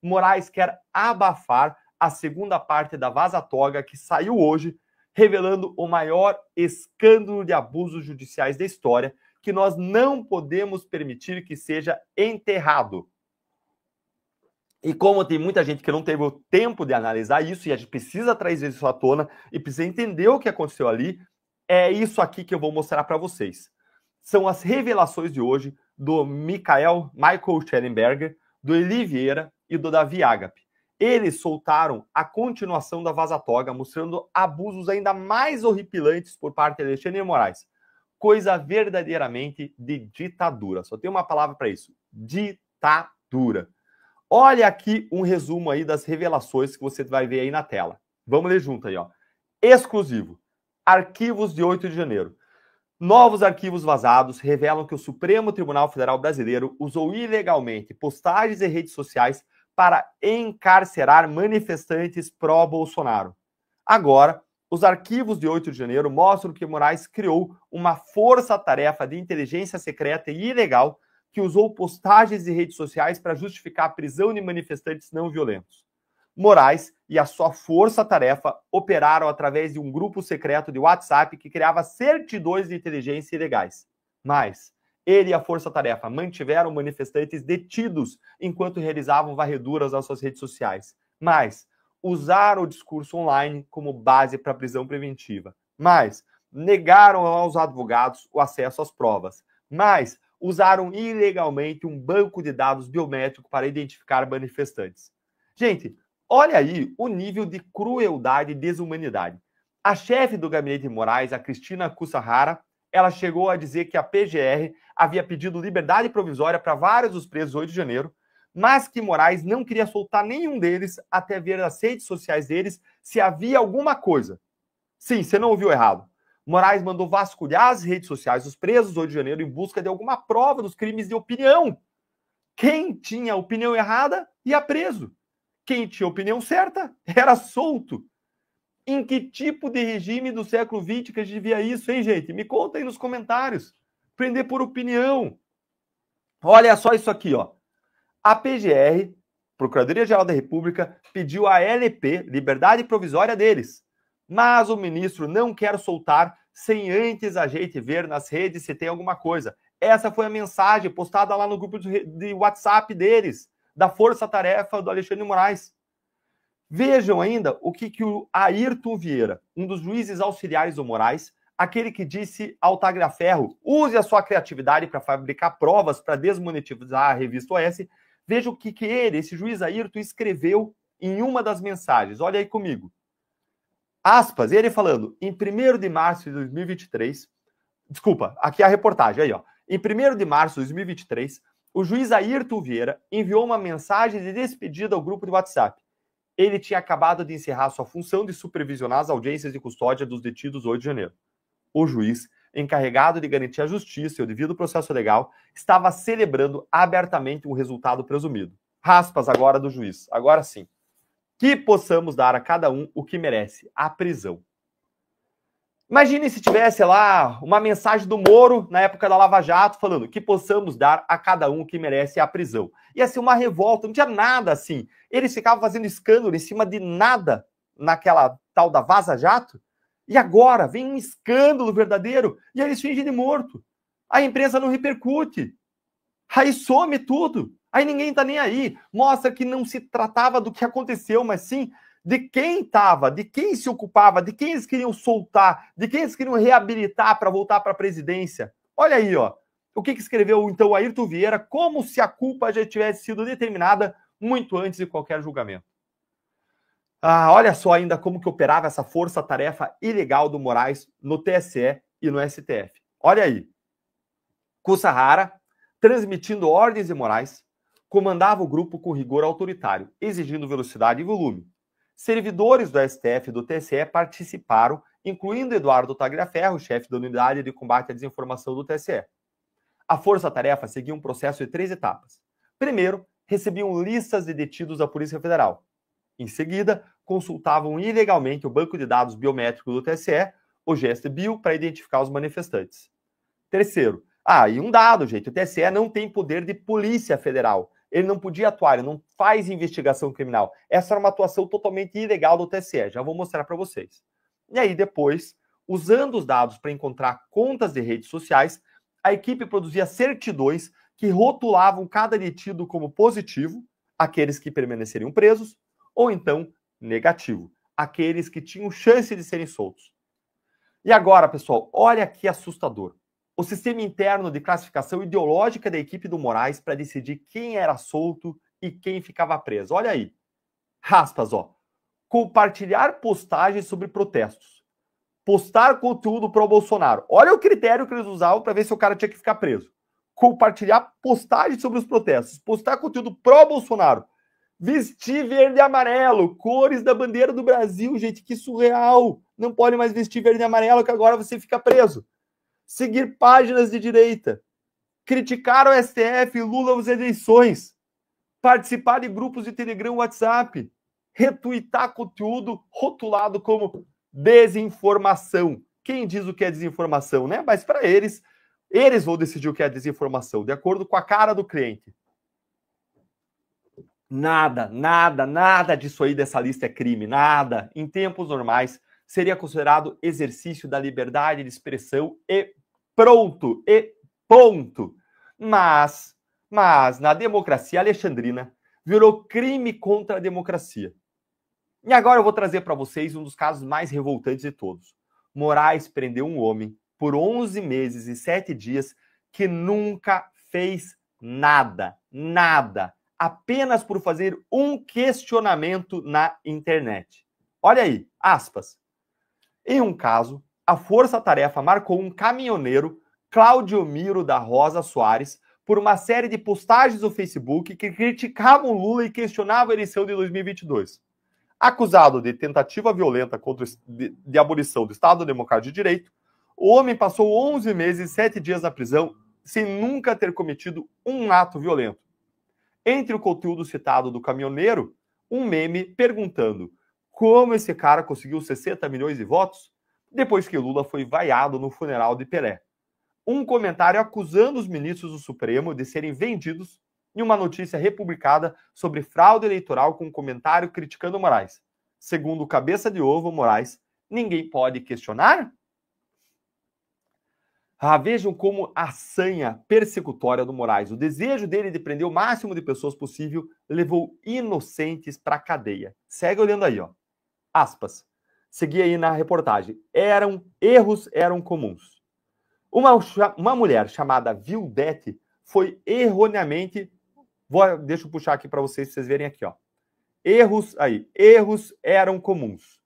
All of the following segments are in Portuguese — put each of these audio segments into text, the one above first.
Moraes quer abafar a segunda parte da Vaza Toga que saiu hoje, revelando o maior escândalo de abusos judiciais da história, que nós não podemos permitir que seja enterrado. E como tem muita gente que não teve o tempo de analisar isso, e a gente precisa trazer isso à tona, e precisa entender o que aconteceu ali, é isso aqui que eu vou mostrar para vocês. São as revelações de hoje do Michael Schellenberger, do Eli Vieira e do Davi Agape. Eles soltaram a continuação da Vaza Toga, mostrando abusos ainda mais horripilantes por parte de Alexandre de Moraes. Coisa verdadeiramente de ditadura. Só tem uma palavra para isso: ditadura. Olha aqui um resumo aí das revelações que você vai ver aí na tela. Vamos ler junto aí, ó. Exclusivo. Arquivos de 8 de janeiro. Novos arquivos vazados revelam que o Supremo Tribunal Federal Brasileiro usou ilegalmente postagens e redes sociais para encarcerar manifestantes pró-Bolsonaro. Agora, os arquivos de 8 de janeiro mostram que Moraes criou uma força-tarefa de inteligência secreta e ilegal que usou postagens e redes sociais para justificar a prisão de manifestantes não violentos. Moraes e a sua força-tarefa operaram através de um grupo secreto de WhatsApp que criava certidões de inteligência ilegais. Mas ele e a força-tarefa mantiveram manifestantes detidos enquanto realizavam varreduras nas suas redes sociais. Mas usaram o discurso online como base para a prisão preventiva. Mas negaram aos advogados o acesso às provas. Mas usaram ilegalmente um banco de dados biométrico para identificar manifestantes. Gente, olha aí o nível de crueldade e desumanidade. A chefe do gabinete de Moraes, a Cristina Kusahara, ela chegou a dizer que a PGR havia pedido liberdade provisória para vários dos presos 8 de janeiro, mas que Moraes não queria soltar nenhum deles até ver nas redes sociais deles se havia alguma coisa. Sim, você não ouviu errado. Moraes mandou vasculhar as redes sociais dos presos 8 de janeiro em busca de alguma prova dos crimes de opinião. Quem tinha opinião errada ia preso. Quem tinha opinião certa era solto. Em que tipo de regime do século XX que a gente via isso, hein, gente? Me conta aí nos comentários. Prender por opinião. Olha só isso aqui, ó. A PGR, Procuradoria-Geral da República, pediu a LP, liberdade provisória deles. Mas o ministro não quer soltar sem antes a gente ver nas redes se tem alguma coisa. Essa foi a mensagem postada lá no grupo de WhatsApp deles, da Força-Tarefa do Alexandre de Moraes. Vejam ainda o que o Ayrton Vieira, um dos juízes auxiliares do Moraes, aquele que disse ao Tagliaferro, use a sua criatividade para fabricar provas para desmonetizar a revista OS. Veja o que ele, esse juiz Ayrton, escreveu em uma das mensagens. Olha aí comigo. Aspas, ele falando, em 1º de março de 2023, desculpa, aqui a reportagem, aí ó. Em 1º de março de 2023, o juiz Ayrton Vieira enviou uma mensagem de despedida ao grupo de WhatsApp. Ele tinha acabado de encerrar sua função de supervisionar as audiências de custódia dos detidos 8 de janeiro. O juiz, encarregado de garantir a justiça e o devido processo legal, estava celebrando abertamente um resultado presumido. Aspas agora do juiz, agora sim. Que possamos dar a cada um o que merece, a prisão. Imagine se tivesse lá uma mensagem do Moro, na época da Lava Jato, falando que possamos dar a cada um o que merece, a prisão. Ia ser uma revolta, não tinha nada assim. Eles ficavam fazendo escândalo em cima de nada naquela tal da Vaza Jato, e agora vem um escândalo verdadeiro, e aí eles fingem de morto. A imprensa não repercute. Aí some tudo. Aí ninguém está nem aí. Mostra que não se tratava do que aconteceu, mas sim de quem estava, de quem se ocupava, de quem eles queriam soltar, de quem eles queriam reabilitar para voltar para a presidência. Olha aí, ó. O que escreveu então o Ayrton Vieira, como se a culpa já tivesse sido determinada muito antes de qualquer julgamento. Ah, olha só ainda como que operava essa força-tarefa ilegal do Moraes no TSE e no STF. Olha aí. Kusahara, transmitindo ordens de Moraes, comandava o grupo com rigor autoritário, exigindo velocidade e volume. Servidores do STF e do TSE participaram, incluindo Eduardo Tagliaferro, chefe da Unidade de Combate à Desinformação do TSE. A força-tarefa seguia um processo de 3 etapas. Primeiro, recebiam listas de detidos da Polícia Federal. Em seguida, consultavam ilegalmente o banco de dados biométrico do TSE, o GSBio, para identificar os manifestantes. Terceiro, e um dado, gente, o TSE não tem poder de polícia federal. Ele não podia atuar, ele não faz investigação criminal. Essa era uma atuação totalmente ilegal do TSE, já vou mostrar para vocês. E aí depois, usando os dados para encontrar contas de redes sociais, a equipe produzia certidões que rotulavam cada detido como positivo, aqueles que permaneceriam presos, ou então negativo, aqueles que tinham chance de serem soltos. E agora, pessoal, olha que assustador. O sistema interno de classificação ideológica da equipe do Moraes para decidir quem era solto e quem ficava preso. Olha aí. Aspas, ó. Compartilhar postagens sobre protestos. Postar conteúdo pro Bolsonaro. Olha o critério que eles usavam para ver se o cara tinha que ficar preso. Compartilhar postagens sobre os protestos. Postar conteúdo pro Bolsonaro. Vestir verde e amarelo, cores da bandeira do Brasil, gente, que surreal. Não pode mais vestir verde e amarelo que agora você fica preso. Seguir páginas de direita, criticar o STF e Lula nas eleições, participar de grupos de Telegram e WhatsApp, retuitar conteúdo rotulado como desinformação. Quem diz o que é desinformação, né? Mas para eles vão decidir o que é desinformação, de acordo com a cara do cliente. Nada disso aí dessa lista é crime, nada. Em tempos normais, seria considerado exercício da liberdade de expressão e pronto, e ponto. Mas na democracia alexandrina, virou crime contra a democracia. E agora eu vou trazer para vocês um dos casos mais revoltantes de todos. Moraes prendeu um homem por 11 meses e 7 dias que nunca fez nada, apenas por fazer um questionamento na internet. Olha aí, aspas. Em um caso, a Força-Tarefa marcou um caminhoneiro, Cláudio Miro da Rosa Soares, por uma série de postagens no Facebook que criticavam Lula e questionavam a eleição de 2022. Acusado de tentativa violenta de abolição do Estado Democrático de Direito, o homem passou 11 meses e 7 dias na prisão sem nunca ter cometido um ato violento. Entre o conteúdo citado do caminhoneiro, um meme perguntando como esse cara conseguiu 60 milhões de votos depois que Lula foi vaiado no funeral de Pelé. Um comentário acusando os ministros do Supremo de serem vendidos e uma notícia republicada sobre fraude eleitoral com um comentário criticando Moraes. Segundo o cabeça de ovo Moraes, ninguém pode questionar? Vejam como a sanha persecutória do Moraes, o desejo dele de prender o máximo de pessoas possível, levou inocentes para a cadeia. Segue olhando aí, ó. Aspas. Segui aí na reportagem. Erros eram comuns. Uma mulher chamada Vildete foi erroneamente... Deixa eu puxar aqui para vocês verem aqui, ó. Erros eram comuns.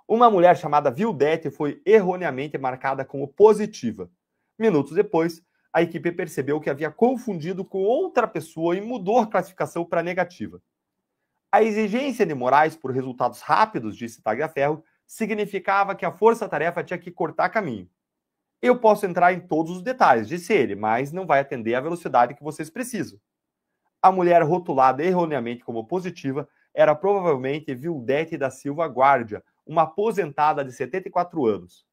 Uma mulher chamada Vildete foi erroneamente marcada como positiva. Minutos depois, a equipe percebeu que havia confundido com outra pessoa e mudou a classificação para negativa. A exigência de Moraes por resultados rápidos, disse Tagliaferro, significava que a Força-Tarefa tinha que cortar caminho. Eu posso entrar em todos os detalhes, disse ele, mas não vai atender à velocidade que vocês precisam. A mulher rotulada erroneamente como positiva era provavelmente Vildete da Silva Guardia, uma aposentada de 74 anos.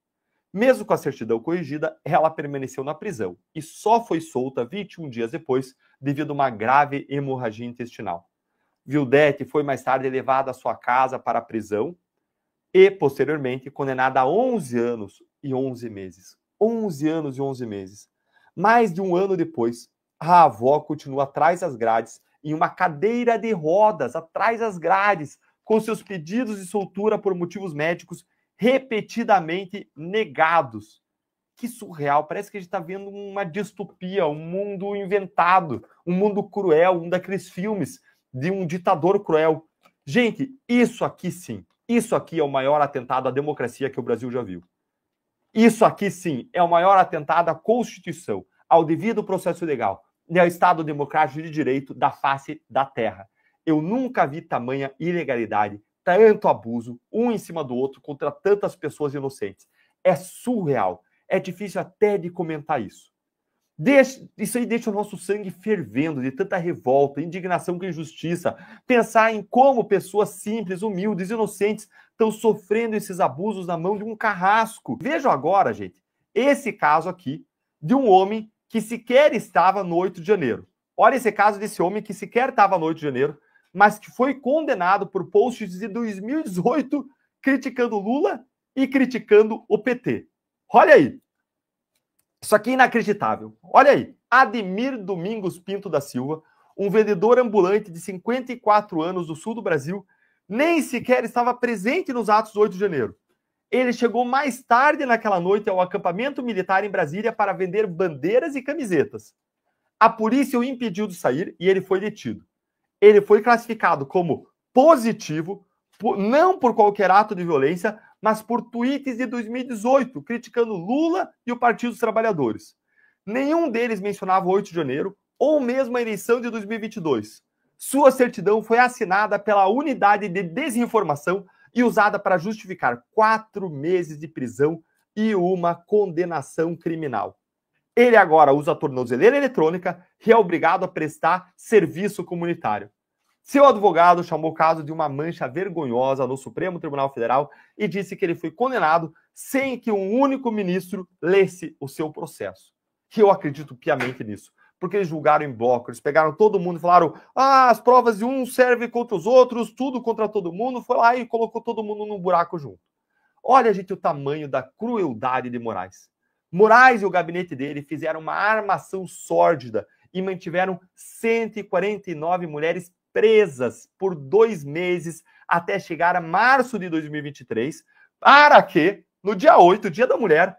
Mesmo com a certidão corrigida, ela permaneceu na prisão e só foi solta 21 dias depois devido a uma grave hemorragia intestinal. Vildete foi mais tarde levada à sua casa para a prisão e, posteriormente, condenada a 11 anos e 11 meses. 11 anos e 11 meses. Mais de um ano depois, a avó continua atrás das grades, em uma cadeira de rodas, atrás das grades, com seus pedidos de soltura por motivos médicos repetidamente negados. Que surreal, parece que a gente está vendo uma distopia, um mundo inventado, um mundo cruel, um daqueles filmes de um ditador cruel. Gente, isso aqui sim, isso aqui é o maior atentado à democracia que o Brasil já viu. Isso aqui sim é o maior atentado à Constituição, ao devido processo legal e ao Estado Democrático de Direito da face da terra. Eu nunca vi tamanha ilegalidade, tanto abuso, um em cima do outro, contra tantas pessoas inocentes. É surreal. É difícil até de comentar isso. Isso aí deixa o nosso sangue fervendo de tanta revolta, indignação com injustiça. Pensar em como pessoas simples, humildes, inocentes estão sofrendo esses abusos na mão de um carrasco. Vejam agora, gente, esse caso aqui de um homem que sequer estava no 8 de janeiro. Olha esse caso desse homem que sequer estava no 8 de janeiro, mas que foi condenado por posts de 2018 criticando Lula e criticando o PT. Olha aí. Isso aqui é inacreditável. Olha aí. Ademir Domingos Pinto da Silva, um vendedor ambulante de 54 anos do sul do Brasil, nem sequer estava presente nos atos do 8 de janeiro. Ele chegou mais tarde naquela noite ao acampamento militar em Brasília para vender bandeiras e camisetas. A polícia o impediu de sair e ele foi detido. Ele foi classificado como positivo, não por qualquer ato de violência, mas por tweets de 2018, criticando Lula e o Partido dos Trabalhadores. Nenhum deles mencionava o 8 de janeiro ou mesmo a eleição de 2022. Sua certidão foi assinada pela Unidade de Desinformação e usada para justificar 4 meses de prisão e uma condenação criminal. Ele agora usa a tornozeleira eletrônica e é obrigado a prestar serviço comunitário. Seu advogado chamou o caso de uma mancha vergonhosa no Supremo Tribunal Federal e disse que ele foi condenado sem que um único ministro lesse o seu processo. E eu acredito piamente nisso, porque eles julgaram em bloco, eles pegaram todo mundo e falaram: as provas de um servem contra os outros, tudo contra todo mundo, foi lá e colocou todo mundo num buraco junto. Olha, gente, o tamanho da crueldade de Moraes. Moraes e o gabinete dele fizeram uma armação sórdida e mantiveram 149 mulheres presas por 2 meses até chegar a março de 2023, para que, no dia 8, dia da mulher,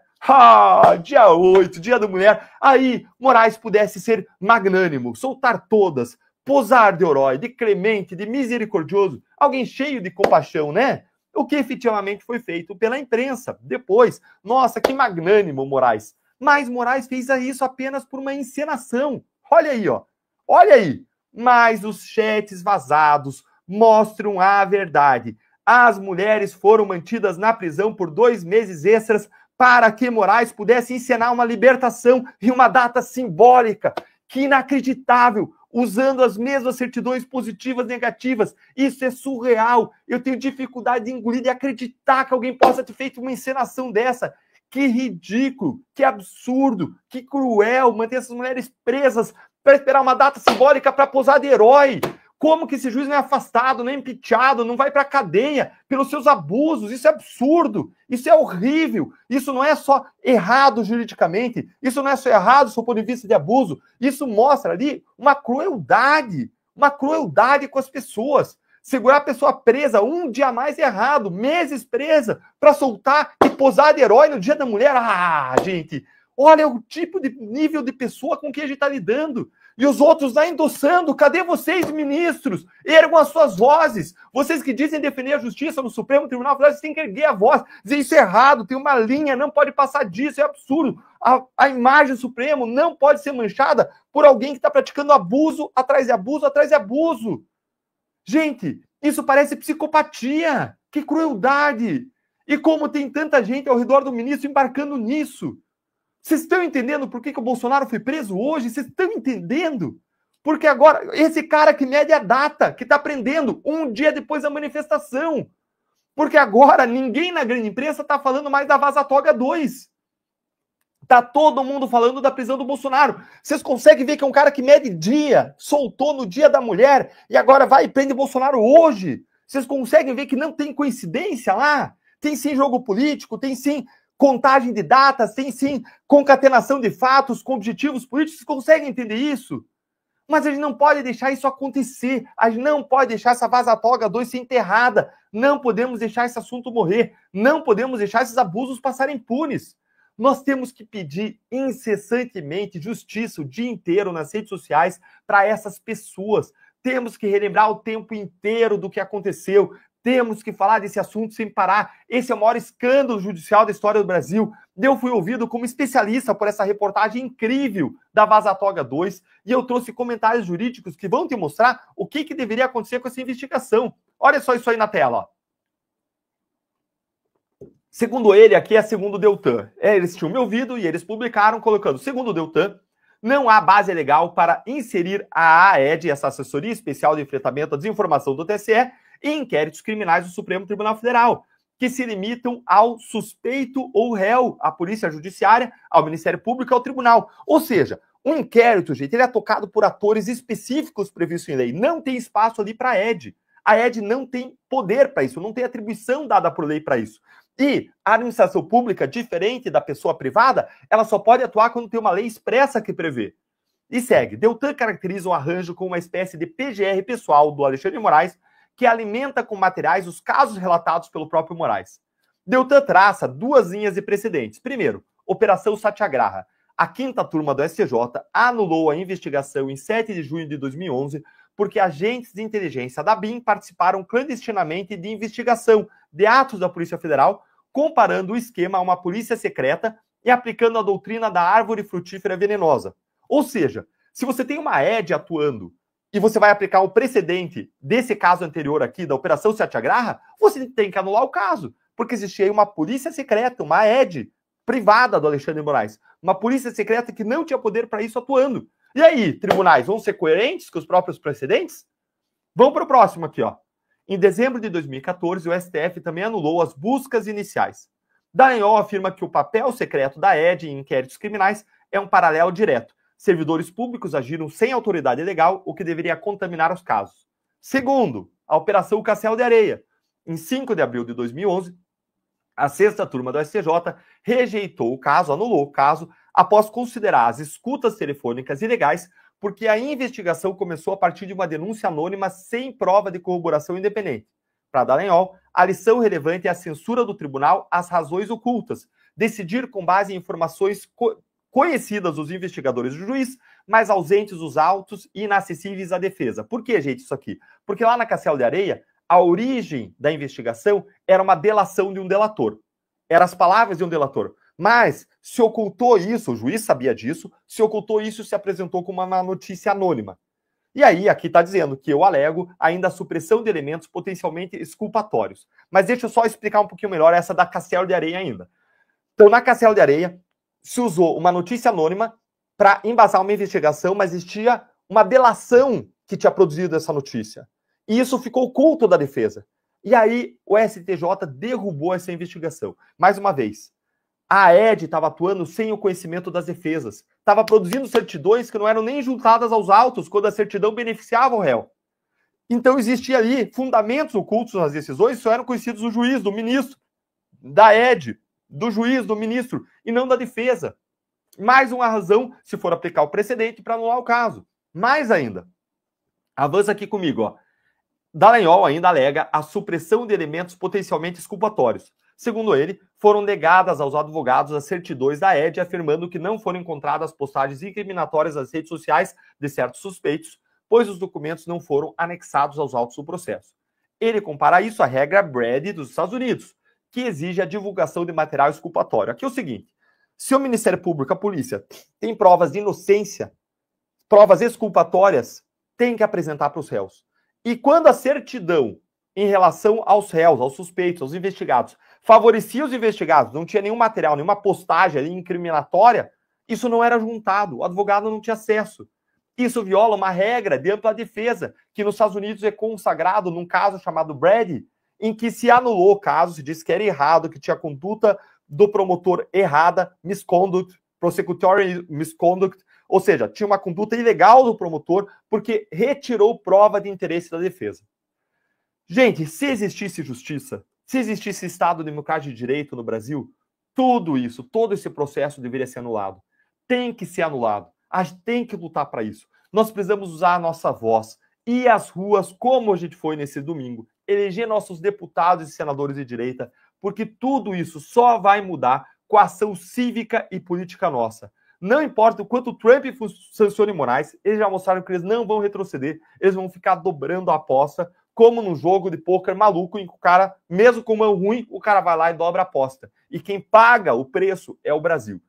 dia 8, dia da mulher, aí Moraes pudesse ser magnânimo, soltar todas, posar de herói, de clemente, de misericordioso, alguém cheio de compaixão, né? O que efetivamente foi feito pela imprensa. Depois, nossa, que magnânimo Moraes. Mas Moraes fez isso apenas por uma encenação. Olha aí, ó. Olha aí. Mas os chats vazados mostram a verdade. As mulheres foram mantidas na prisão por 2 meses extras para que Moraes pudesse encenar uma libertação e uma data simbólica. Que inacreditável! Usando as mesmas certidões positivas e negativas. Isso é surreal. Eu tenho dificuldade de engolir, de acreditar que alguém possa ter feito uma encenação dessa. Que ridículo, que absurdo, que cruel manter essas mulheres presas para esperar uma data simbólica para posar de herói. Como que esse juiz não é afastado, não é impeachado, não vai para a cadeia pelos seus abusos? Isso é absurdo, isso é horrível. Isso não é só errado juridicamente, isso não é só errado do seu ponto de vista de abuso. Isso mostra ali uma crueldade com as pessoas. Segurar a pessoa presa um dia a mais é errado, meses presa, para soltar e posar de herói no Dia da Mulher. Gente, olha o tipo de nível de pessoa com que a gente está lidando. E os outros lá endossando. Cadê vocês, ministros? Ergam as suas vozes. Vocês que dizem defender a justiça no Supremo Tribunal Federal, vocês têm que erguer a voz. Dizer isso é errado, tem uma linha, não pode passar disso, é absurdo. A imagem do Supremo não pode ser manchada por alguém que está praticando abuso atrás de abuso, atrás de abuso. Gente, isso parece psicopatia. Que crueldade. E como tem tanta gente ao redor do ministro embarcando nisso. Vocês estão entendendo por que o Bolsonaro foi preso hoje? Vocês estão entendendo? Porque agora, esse cara que mede a data, que está prendendo um dia depois da manifestação. Porque agora ninguém na grande imprensa está falando mais da Vaza Toga 2. Está todo mundo falando da prisão do Bolsonaro. Vocês conseguem ver que é um cara que mede dia, soltou no dia da mulher e agora vai e prende Bolsonaro hoje. Vocês conseguem ver que não tem coincidência lá? Tem sim jogo político, tem sim contagem de datas, tem sim concatenação de fatos com objetivos políticos. Vocês conseguem entender isso? Mas a gente não pode deixar isso acontecer. A gente não pode deixar essa Vaza Toga 2 ser enterrada. Não podemos deixar esse assunto morrer. Não podemos deixar esses abusos passarem impunes. Nós temos que pedir incessantemente justiça o dia inteiro nas redes sociais para essas pessoas. Temos que relembrar o tempo inteiro do que aconteceu. Temos que falar desse assunto sem parar. Esse é o maior escândalo judicial da história do Brasil. Eu fui ouvido como especialista por essa reportagem incrível da Vaza Toga 2 e eu trouxe comentários jurídicos que vão te mostrar o que deveria acontecer com essa investigação. Olha só isso aí na tela. Ó. Segundo ele, aqui é segundo o Deltan. Eles tinham me ouvido e eles publicaram colocando, segundo o Deltan, não há base legal para inserir a AED, essa Assessoria Especial de Enfrentamento à Desinformação do TSE, em inquéritos criminais do Supremo Tribunal Federal, que se limitam ao suspeito ou réu, à Polícia Judiciária, ao Ministério Público e ao Tribunal. Ou seja, Um inquérito, gente, ele é tocado por atores específicos previstos em lei. Não tem espaço ali para a ED. A ED não tem poder para isso, não tem atribuição dada por lei para isso. E a administração pública, diferente da pessoa privada, ela só pode atuar quando tem uma lei expressa que prevê. E segue. Deltan caracteriza o arranjo como uma espécie de PGR pessoal do Alexandre de Moraes, que alimenta com materiais os casos relatados pelo próprio Moraes. Deltan traça 2 linhas de precedentes. Primeiro, Operação Satyagraha. A 5ª turma do STJ anulou a investigação em 7 de junho de 2011 porque agentes de inteligência da BIM participaram clandestinamente de investigação de atos da Polícia Federal, comparando o esquema a uma polícia secreta e aplicando a doutrina da árvore frutífera venenosa. Ou seja, se você tem uma ED atuando e você vai aplicar o precedente desse caso anterior aqui, da Operação Satyagraha, você tem que anular o caso, porque existia aí uma polícia secreta, uma ED privada do Alexandre de Moraes, uma polícia secreta que não tinha poder para isso atuando. E aí, tribunais vão ser coerentes com os próprios precedentes? Vamos para o próximo aqui, ó. Em dezembro de 2014, o STF também anulou as buscas iniciais. Dallagnol afirma que o papel secreto da ED em inquéritos criminais é um paralelo direto. Servidores públicos agiram sem autoridade legal, o que deveria contaminar os casos. Segundo, a Operação Castelo de Areia. Em 5 de abril de 2011, a 6ª turma do STJ rejeitou o caso, anulou o caso, após considerar as escutas telefônicas ilegais, porque a investigação começou a partir de uma denúncia anônima sem prova de corroboração independente. Para Dallagnol, a lição relevante é a censura do tribunal às razões ocultas, decidir com base em informações conhecidas dos investigadores do juiz, mas ausentes dos autos e inacessíveis à defesa. Por que, gente, isso aqui? Porque lá na Castelo de Areia, a origem da investigação era uma delação de um delator. Eram as palavras de um delator. Mas se ocultou isso, o juiz sabia disso, se ocultou isso e se apresentou como uma notícia anônima. E aí, aqui está dizendo que eu alego ainda a supressão de elementos potencialmente exculpatórios. Mas deixa eu só explicar um pouquinho melhor essa da Castelo de Areia ainda. Então, na Castelo de Areia, se usou uma notícia anônima para embasar uma investigação, mas existia uma delação que tinha produzido essa notícia. E isso ficou oculto da defesa. E aí o STJ derrubou essa investigação. Mais uma vez, a ED estava atuando sem o conhecimento das defesas. Estava produzindo certidões que não eram nem juntadas aos autos quando a certidão beneficiava o réu. Então existia ali fundamentos ocultos nas decisões, só eram conhecidos do juiz, do ministro, da ED, do juiz, do ministro, e não da defesa. Mais uma razão, se for aplicar o precedente, para anular o caso. Mais ainda, avança aqui comigo, ó. Dallagnol ainda alega a supressão de elementos potencialmente exculpatórios. Segundo ele, foram negadas aos advogados as certidões da ED, afirmando que não foram encontradas postagens incriminatórias nas redes sociais de certos suspeitos, pois os documentos não foram anexados aos autos do processo. Ele compara isso à regra Brady dos Estados Unidos, que exige a divulgação de material exculpatório. Aqui é o seguinte, se o Ministério Público, a polícia, tem provas de inocência, provas exculpatórias, tem que apresentar para os réus. E quando a certidão em relação aos réus, aos suspeitos, aos investigados, favorecia os investigados, não tinha nenhum material, nenhuma postagem ali incriminatória, isso não era juntado, o advogado não tinha acesso. Isso viola uma regra de ampla defesa, que nos Estados Unidos é consagrado num caso chamado Brady, em que se anulou o caso, se disse que era errado, que tinha conduta do promotor errada, misconduct, prosecutorial misconduct, ou seja, tinha uma conduta ilegal do promotor porque retirou prova de interesse da defesa. Gente, se existisse justiça, se existisse Estado democrático de direito no Brasil, tudo isso, todo esse processo deveria ser anulado. Tem que ser anulado. A gente tem que lutar para isso. Nós precisamos usar a nossa voz, ir às ruas, como a gente foi nesse domingo, eleger nossos deputados e senadores de direita, porque tudo isso só vai mudar com a ação cívica e política nossa. Não importa o quanto o Trump sancione Moraes, eles já mostraram que eles não vão retroceder, eles vão ficar dobrando a aposta, como num jogo de pôquer maluco, em que o cara, mesmo com mão ruim, o cara vai lá e dobra a aposta. E quem paga o preço é o Brasil.